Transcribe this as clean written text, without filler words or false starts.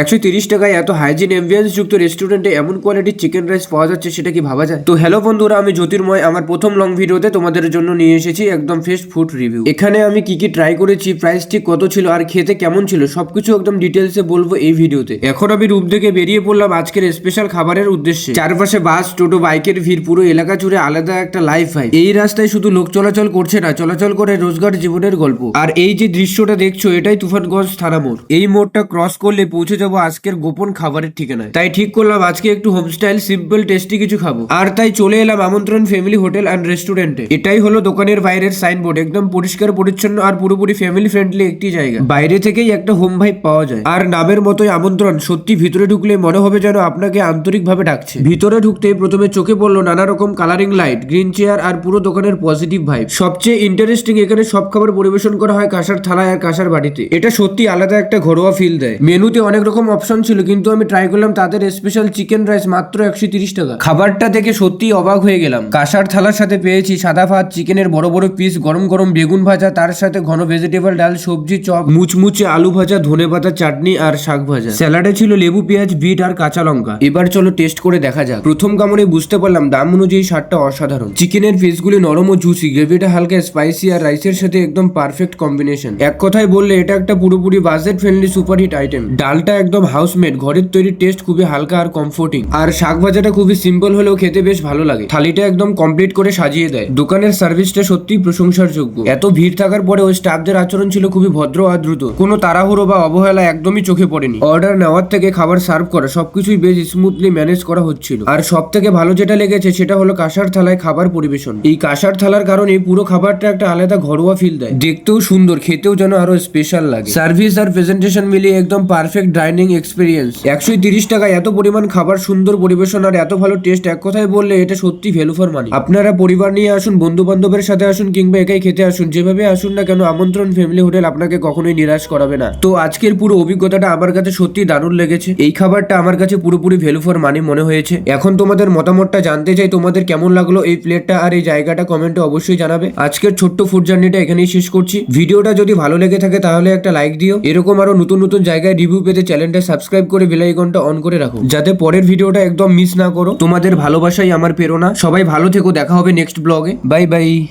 130 টাকায় এত hygiene ambience যুক্ত রেস্টুরেন্টে এমন কোয়ালিটির চিকেন রাইস পাওয়া যাচ্ছে, সেটা কি ভাবা যায়? তো হ্যালো বন্ধুরা, আমি জ্যোতির্ময় আমার প্রথম লং ভিডিওতে তোমাদের জন্য নিয়ে এসেছি একদম ফ্রেশ ফুড রিভিউ। এখানে আমি কি কি ট্রাই করেছি, প্রাইস ঠিক কত ছিল আর খেতে কেমন ছিল, সবকিছু একদম ডিটেলসে বলবো এই ভিডিওতে। এখন আমি রুম থেকে বেরিয়ে পড়লাম আজকের স্পেশাল খাবারের উদ্দেশ্যে। চারপাশে বাস, টোটো, বাইকের ভিড়, পুরো এলাকা জুড়ে আলাদা একটা লাইফ ভাই। এই রাস্তায় শুধু লোক চলাচল করছে না, চলাচল করে রোজগার জীবনের গল্প। আর এই যে দৃশ্যটা দেখছো, এটাই তুফানগঞ্জ থানা মোড়। এই মোড়টা ক্রস করলে পৌঁছে যাবো আজকের গোপন খাবারের ঠিকানায়। তাই ঠিক করলাম আজকে একটু হোমস্টাইল সিম্পল টেস্টি কিছু খাবো। আর তাই চলে এলাম আমন্ত্রণ ফ্যামিলি হোটেল অ্যান্ড রেস্টুরেন্টে। এটাই হলো দোকানের বাইরের সাইনবোর্ড, একদম পরিষ্কার পরিচ্ছন্ন আর পুরোপুরি ফ্যামিলি ফ্রেন্ডলি একটি জায়গা। বাইরে থেকেই একটা হোম ভাইব পাওয়া যায়। আর নামের মতোই আমন্ত্রণ, সত্যি ভিতরে ঢুকলে মনে হবে যেন আপনাকে আন্তরিকভাবে ডাকছে। ভিতরে ঢুকতে প্রথমে চোখে পড়লো নানা রকম কালারিং লাইট, গ্রিন চেয়ার আর পুরো দোকানের পজিটিভ ভাইব। সবচেয়ে ইন্টারেস্টিং, এখানে সব খাবার পরিবেশন করা হয় কাঁসার থালায় আর কাঁসার বাটিতে। এটা সত্যি আলাদা একটা ঘরোয়া ফিল দেয়। মেনুতে অনেক রকম অপশন ছিল, কিন্তু আমি ট্রাই করলাম তাদের স্পেশাল চিকেন রাইস, মাত্র 130 টাকা। খাবারটা দেখে সত্যি অবাক হয়ে গেলাম। কাঁসার থালার সাথে পেয়েছি সাদা ভাত, চিকেনের বড় বড় পিস, গরম গরম বেগুন ভাজা, তার সাথে ঘন ভেজিটেবল ডাল, সবজি, চপ, মুচমুচে আলু ভাজা, ধনেপাতা চাটনি আর শাক ভাজা। স্যালাডে ছিল লেবু, পেঁয়াজ, বিট আর কাঁচা লঙ্কা। এবার চলো টেস্ট করে দেখা যাক। প্রথম কামড়ে বুঝতে পারলাম দাম অনুযায়ী স্বাদটা অসাধারণ। চিকেনের পিসগুলি নরম ও জুসি, গ্রেভিটা হালকা স্পাইসি আর রাইসের সাথে একদম পারফেক্ট কম্বিনেশন। এক কথায় বললে এটা একটা পুরোপুরি বাজেট ফ্রেন্ডলি সুপারহিট আইটেম। ডালটা একদম হাউসমেড, ঘরের তৈরি, টেস্ট খুবই হালকা আর কমফোর্টিং। আর শাক ভাজাটা খুবই সিম্পল হলেও খেতে বেশ ভালো লাগে। থালিটা একদম কমপ্লিট করে সাজিয়ে দেয়। দোকানের সার্ভিসটা সত্যিই প্রশংসার যোগ্য। এত ভিড় থাকার পরে ওই স্টাফদের আচরণ ছিল খুবই ভদ্র আর দ্রুত। কোনো তাড়াহুড়ো বা অবহেলা একদমই চোখে পড়েনি। অর্ডার নেওয়ার থেকে খাবার সার্ভ করা সবকিছুই বেশ স্মুথলি ম্যানেজ করা হচ্ছিল। আর সব থেকে ভালো যেটা লেগেছে সেটা হলো কাঁসার থালায় খাবার পরিবেশন। এই কাঁসার থালার কারণে পুরো খাবারটা একটা আলাদা ঘরোয়া ফিল দেয়। দেখতেও সুন্দর, খেতেও যেন আরো স্পেশাল লাগে। সার্ভিস আর প্রেজেন্টেশন মিলিয়ে একদম পারফেক্ট ডাইনিং এক্সপিরিয়েন্স। 130 টাকায় এত পরিমাণ খাবার, সুন্দর পরিবেশন আর এত ভালো টেস্ট, এক কথায় বললে এটা সত্যি ভ্যালু ফর মানি। আপনারা পরিবার নিয়ে আসুন, বন্ধু বান্ধবের সাথে আসুন, কিংবা একাই খেতে আসুন, যেভাবে আসুন না কেন আমন্ত্রণ ফ্যামিলি হোটেল আপনাকে কখনোই নিরাশ করাবে না। তো আজকের পুরো অভিজ্ঞতাটা আমার কাছে সত্যি দারুণ লেগেছে। এই খাবারটা আমার কাছে পুরোপুরি ভ্যালু ফর মানি মনে হয়েছে। এখন তোমাদের মতামতটা জানতে চাই, তোমাদের কেমন লাগলো এই প্লেটটা আর এই জায়গাটা কমেন্টে অবশ্যই জানাবে। আজকের ছোট্ট ফুড জার্নিটা এখানেই শেষ করছি। ভিডিওটা যদি ভালো লেগে থাকে তাহলে একটা লাইক দিও। এরকম আরো নতুন নতুন জায়গায় রিভিউ পেতে চ্যানেলটা সাবস্ক্রাইব করে বেল আইকনটা অন করে রাখো, যাতে পরের ভিডিওটা একদম মিস না করো। তোমাদের ভালোবাসাই আমার প্রেরণা। সবাই ভালো থেকো, দেখা হবে নেক্সট ব্লগে। Bye bye.